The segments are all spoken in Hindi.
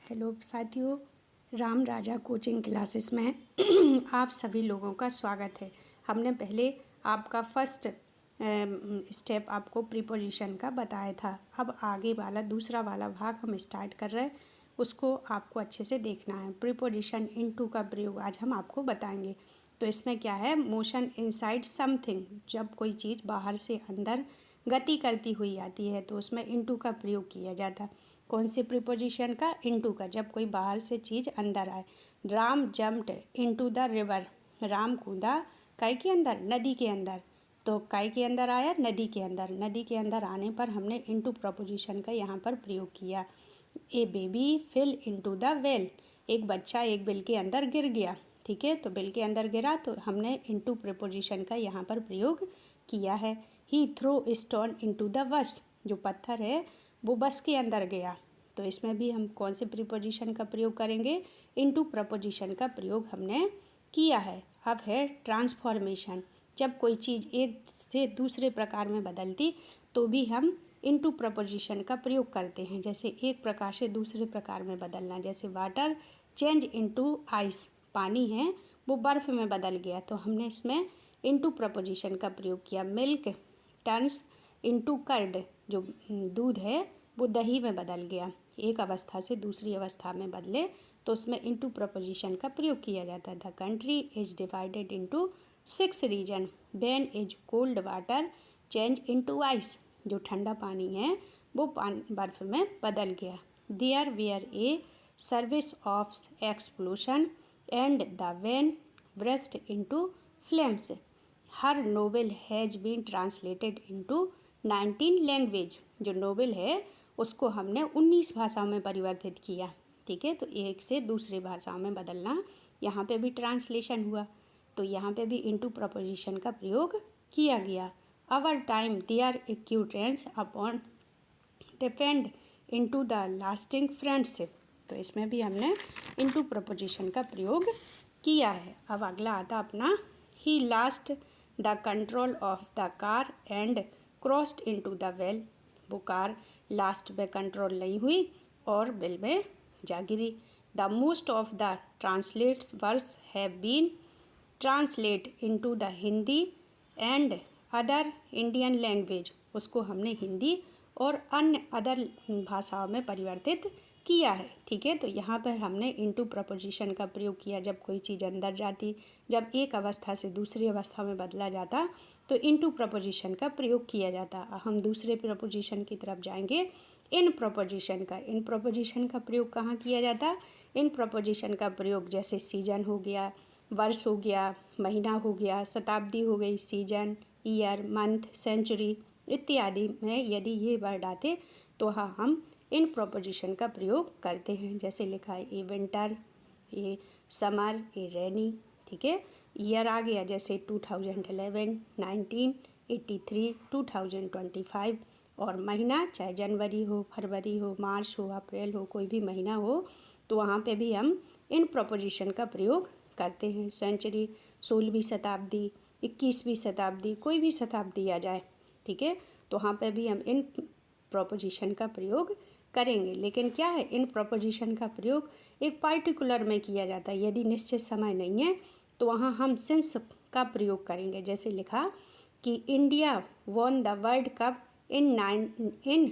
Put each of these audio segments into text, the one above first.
हेलो साथियों, राम राजा कोचिंग क्लासेस में आप सभी लोगों का स्वागत है। हमने पहले आपका फर्स्ट स्टेप आपको प्रीपोजिशन का बताया था। अब आगे वाला दूसरा वाला भाग हम स्टार्ट कर रहे हैं, उसको आपको अच्छे से देखना है। प्रीपोजिशन इनटू का प्रयोग आज हम आपको बताएंगे। तो इसमें क्या है, मोशन इनसाइड समथिंग, जब कोई चीज़ बाहर से अंदर गति करती हुई आती है तो उसमें इनटू का प्रयोग किया जाता है। कौन से प्रीपोजिशन का? इनटू का, जब कोई बाहर से चीज़ अंदर आए। Ram jumped into the river, Ram कूदा काय के अंदर? नदी के अंदर। तो काय के अंदर आया? नदी के अंदर। नदी के अंदर आने पर हमने इनटू प्रीपोजिशन का यहाँ पर प्रयोग किया। A baby fell into the well, एक बच्चा एक बिल के अंदर गिर गया। ठीक है, तो बिल के अंदर गिरा तो हमने इनटू प्रीपोजिशन का यहाँ पर प्रयोग किया है। He throw stone into the bus, जो पत्थर है वो बस के अंदर गया। तो इसमें भी हम कौन से प्रीपोजिशन का प्रयोग करेंगे? इनटू प्रीपोजिशन का प्रयोग हमने किया है। अब है ट्रांसफॉर्मेशन, जब कोई चीज़ एक से दूसरे प्रकार में बदलती तो भी हम इनटू प्रीपोजिशन का प्रयोग करते हैं। जैसे एक प्रकार से दूसरे प्रकार में बदलना, जैसे वाटर चेंज इनटू आइस, पानी है वो बर्फ़ में बदल गया तो हमने इसमें इनटू प्रीपोजिशन का प्रयोग किया। मिल्क टर्न्स इनटू कर्ड, जो दूध है वो दही में बदल गया। एक अवस्था से दूसरी अवस्था में बदले तो उसमें इनटू प्रीपोजिशन का प्रयोग किया जाता है। The country is divided into 6 region, when is cold water change into ice, जो ठंडा पानी है वो बर्फ में बदल गया। There were a service of explosion and the van burst into flames, her novel has been translated into 19 language, जो नोवेल है उसको हमने 19 भाषाओं में परिवर्तित किया। ठीक है, तो एक से दूसरी भाषाओं में बदलना, यहाँ पे भी ट्रांसलेशन हुआ तो यहाँ पे भी इनटू प्रीपोजिशन का प्रयोग किया गया। Our time their acquaintance upon depend into the lasting friendship, तो इसमें भी हमने इनटू प्रीपोजिशन का प्रयोग किया है। अब अगला आता अपना ही lost the control of the car and crashed into the well, वो कार लास्ट में कंट्रोल नहीं हुई और बिल में जा गिरी। The most of the translates verse have been translate into the Hindi and other Indian language, उसको हमने हिंदी और अन्य अदर भाषाओं में परिवर्तित किया है। ठीक है, तो यहाँ पर हमने इनटू प्रीपोजिशन का प्रयोग किया। जब कोई चीज़ अंदर जाती, जब एक अवस्था से दूसरी अवस्था में बदला जाता तो इनटू प्रीपोजिशन का प्रयोग किया जाता। हम दूसरे प्रीपोजिशन की तरफ जाएंगे। इन प्रीपोजिशन का प्रयोग कहाँ किया जाता? इन प्रीपोजिशन का प्रयोग जैसे सीजन हो गया, वर्ष हो गया, महीना हो गया, शताब्दी हो गई, सीजन, ईयर, मंथ, सेंचुरी इत्यादि में यदि ये वर्ड आते तो हाँ हम इन प्रीपोजिशन का प्रयोग करते हैं। जैसे लिखा है ए विंटर, ए समर, ए रेनी। ठीक है, ईयर आ गया जैसे 2011, 1983, 2025, और महीना चाहे जनवरी हो, फरवरी हो, मार्च हो, अप्रैल हो, कोई भी महीना हो तो वहाँ पे भी हम इन प्रीपोजिशन का प्रयोग करते हैं। सेंचुरी 16वीं शताब्दी, 21वीं शताब्दी, कोई भी शताब्दी आ जाए, ठीक है, तो वहाँ पे भी हम इन प्रीपोजिशन का प्रयोग करेंगे। लेकिन क्या है, इन प्रीपोजिशन का प्रयोग एक पार्टिकुलर में किया जाता है। यदि निश्चित समय नहीं है तो वहाँ हम सिंस का प्रयोग करेंगे। जैसे लिखा कि India won the world cup in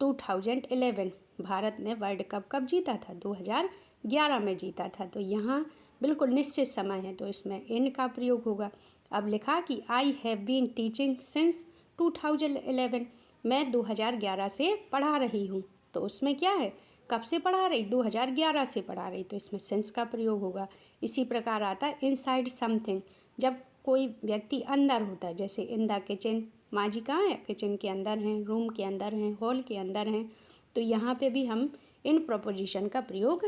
2011, Bharat ने वर्ल्ड कप कब जीता था? 2011 में जीता था। तो यहाँ बिल्कुल निश्चित समय है तो इसमें इन का प्रयोग होगा। अब लिखा कि I have been teaching since 2011, मैं 2011 से पढ़ा रही हूँ, तो उसमें क्या है, कब से पढ़ा रही? 2011 से पढ़ा रही, तो इसमें सिंस का प्रयोग होगा। इसी प्रकार आता है इनसाइड समथिंग, जब कोई व्यक्ति अंदर होता है, जैसे इन द किचन, माँ जी कहाँ है? किचन के अंदर हैं, रूम के अंदर हैं, हॉल के अंदर हैं, तो यहाँ पे भी हम इन प्रीपोजिशन का प्रयोग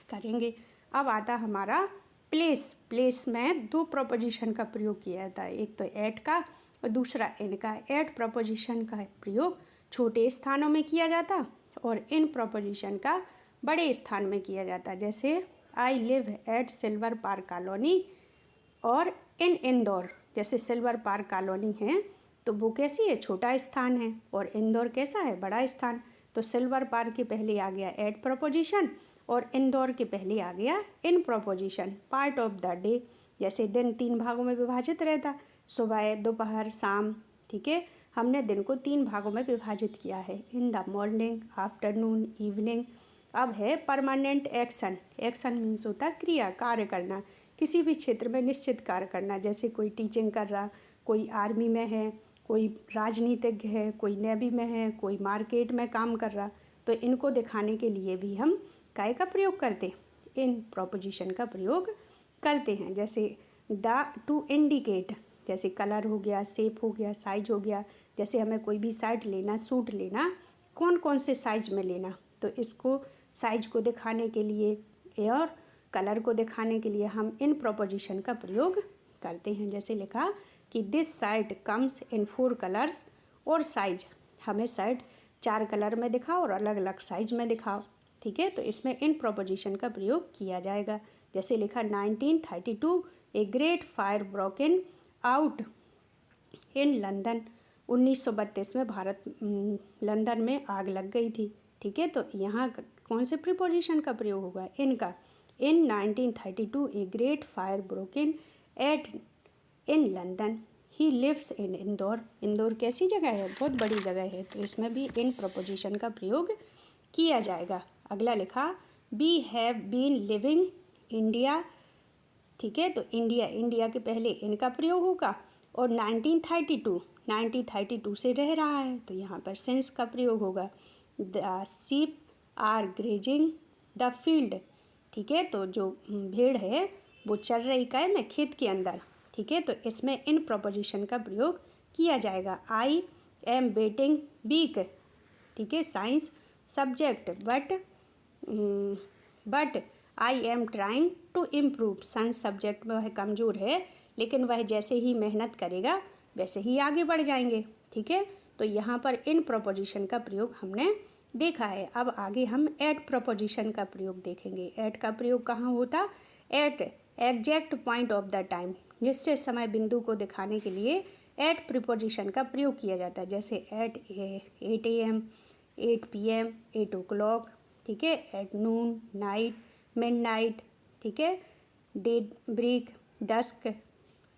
करेंगे। अब आता हमारा प्लेस में दो प्रीपोजिशन का प्रयोग किया जाता है, एक तो एट का और दूसरा इन का। एट प्रीपोजिशन का प्रयोग छोटे स्थानों में किया जाता और इन प्रीपोजिशन का बड़े स्थान में किया जाता। जैसे I live at silver park colony और इन इंदौर, जैसे सिल्वर पार्क कॉलोनी है तो वो कैसी है? छोटा स्थान है, और इंदौर कैसा है? बड़ा स्थान। तो तो सिल्वर पार के पहले आ गया एट प्रपोजिशन और इंदौर के पहले आ गया in preposition. Part of the day, जैसे दिन 3 भागों में विभाजित रहता, सुबह, दोपहर, शाम। ठीक है, हमने दिन को 3 भागों में विभाजित किया है, in the morning, afternoon, evening. अब है परमानेंट एक्शन। एक्शन मीन्स होता है क्रिया, कार्य करना, किसी भी क्षेत्र में निश्चित कार्य करना। जैसे कोई टीचिंग कर रहा, कोई आर्मी में है, कोई राजनीतिज्ञ है, कोई नेवी में है, कोई मार्केट में काम कर रहा। तो इनको दिखाने के लिए भी हम काय का प्रयोग करते, इन प्रपोजिशन का प्रयोग करते हैं। जैसे द टू इंडिकेट, जैसे कलर हो गया, शेप हो गया, साइज हो गया। जैसे हमें कोई भी शर्ट लेना, सूट लेना, कौन कौन से साइज में लेना, तो इसको साइज को दिखाने के लिए और कलर को दिखाने के लिए हम इन प्रपोजिशन का प्रयोग करते हैं। जैसे लिखा कि this shirt comes in 4 colours और साइज, हमें शर्ट 4 कलर में दिखाओ और अलग अलग साइज में दिखाओ। ठीक है, तो इसमें इन प्रपोजिशन का प्रयोग किया जाएगा। जैसे लिखा 1932 a great fire broken out in London, 1932 में लंदन में आग लग गई थी। ठीक है, तो यहाँ कौन से प्रीपोजिशन का प्रयोग होगा, इनका। In 1932 a great fire broken at in London, he lives in Indore. Indore कैसी जगह है, बहुत बड़ी जगह है, तो इसमें भी इन प्रपोजिशन का प्रयोग किया जाएगा। अगला लिखा we have been living India. ठीक है, तो इंडिया, इंडिया के पहले इनका प्रयोग होगा और 1932 से रह रहा है, तो यहाँ पर सिंस का प्रयोग होगा। The sheep are grazing the field. ठीक है, तो जो भेड़ है वो चर रही का है में खेत के अंदर। ठीक है, तो इसमें इन प्रपोजिशन का प्रयोग किया जाएगा। I am betting weak. ठीक है, science subject, but I am trying to improve. Science subject में वह कमज़ोर है, लेकिन वह जैसे ही मेहनत करेगा वैसे ही आगे बढ़ जाएंगे। ठीक है, तो यहाँ पर इन प्रपोजिशन का प्रयोग हमने देखा है। अब आगे हम एट प्रपोजिशन का प्रयोग देखेंगे। एट का प्रयोग कहाँ होता, at exact point of the time, जिससे समय बिंदु को दिखाने के लिए एट प्रीपोजिशन का प्रयोग किया जाता है। जैसे एट 8 AM, 8 PM, 8 o'clock। ठीक है, एट नून, नाइट, मिडनाइट। ठीक है, daybreak, dusk,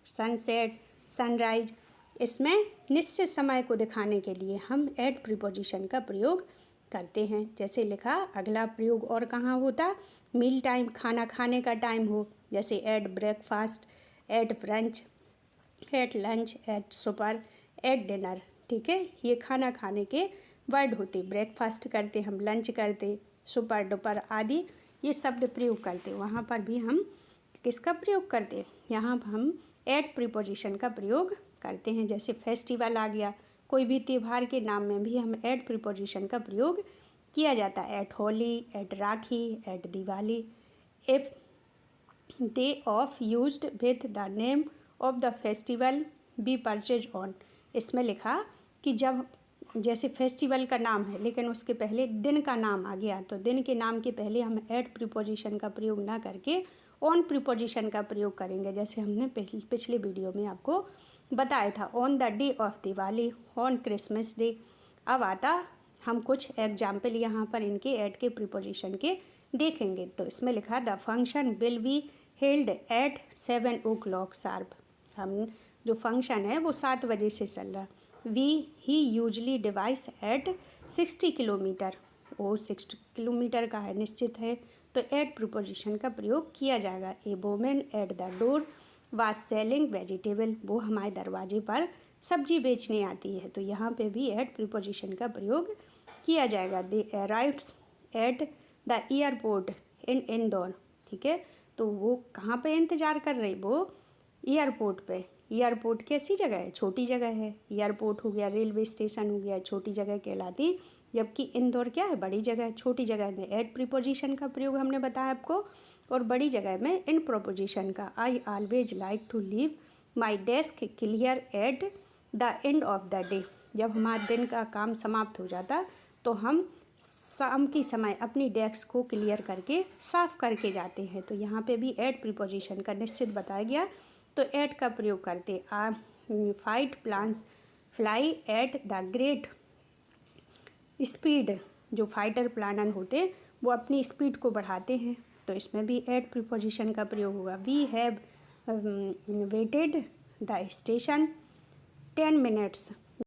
sunset, sunrise. इसमें निश्चित समय को दिखाने के लिए हम एट प्रीपोजिशन का प्रयोग करते हैं। जैसे लिखा अगला प्रयोग और कहाँ होता, मील टाइम, खाना खाने का टाइम हो। जैसे at breakfast, at brunch, at lunch, at supper, at dinner. ठीक है, ये खाना खाने के वर्ड होते। ब्रेकफास्ट करते हम, लंच करते, सुपर दोपहर आदि ये शब्द प्रयोग करते। वहाँ पर भी हम किसका प्रयोग करते, यहाँ हम एट प्रीपोजिशन का प्रयोग करते हैं। जैसे फेस्टिवल आ गया, कोई भी त्यौहार के नाम में भी हम एट प्रीपोजिशन का प्रयोग किया जाता है। At Holi, at Rakhi, at Diwali. If day of used with the name of the festival be purchase on. इसमें लिखा कि जब जैसे फेस्टिवल का नाम है लेकिन उसके पहले दिन का नाम आ गया, तो दिन के नाम के पहले हम एट प्रीपोजिशन का प्रयोग ना करके ऑन प्रीपोजिशन का प्रयोग करेंगे। जैसे हमने पिछले वीडियो में आपको बताया था, on the day of Diwali, on Christmas day. अब आता हम कुछ एग्जाम्पल यहाँ पर इनके एट के प्रीपोजिशन के देखेंगे। तो इसमें लिखा the function will be held at 7 o'clock sharp. हम जो फंक्शन है वो 7 बजे से चल रहा। We he usually device at 60 kilometre. वो 60 किलोमीटर का है, निश्चित है, तो एट प्रीपोजिशन का प्रयोग किया जाएगा। A women at the door was selling vegetable. वो हमारे दरवाजे पर सब्जी बेचने आती है, तो यहाँ पे भी एट प्रीपोजिशन का प्रयोग किया जाएगा। They arrives at the airport in Indore. ठीक है, तो वो कहाँ पे इंतज़ार कर रही, वो एयरपोर्ट पे। एयरपोर्ट कैसी जगह है, छोटी जगह है। एयरपोर्ट हो गया, रेलवे स्टेशन हो गया, छोटी जगह कहलाती, जबकि इंदौर क्या है, बड़ी जगह है। छोटी जगह में एट प्रीपोजिशन का प्रयोग हमने बताया आपको, और बड़ी जगह में इन प्रोपोजिशन का। I always like to leave my desk clear at the end of the day. जब हमारा दिन का काम समाप्त हो जाता तो हम शाम की समय अपनी डेस्क को क्लियर करके साफ करके जाते हैं। तो यहाँ पे भी एट प्रीपोजिशन का निश्चित बताया गया, तो एट का प्रयोग करते। Fight plans fly at the great speed जो फाइटर प्लानर होते वो अपनी स्पीड को बढ़ाते हैं, तो इसमें भी एट प्रीपोजिशन का प्रयोग होगा। We have waited the station 10 minutes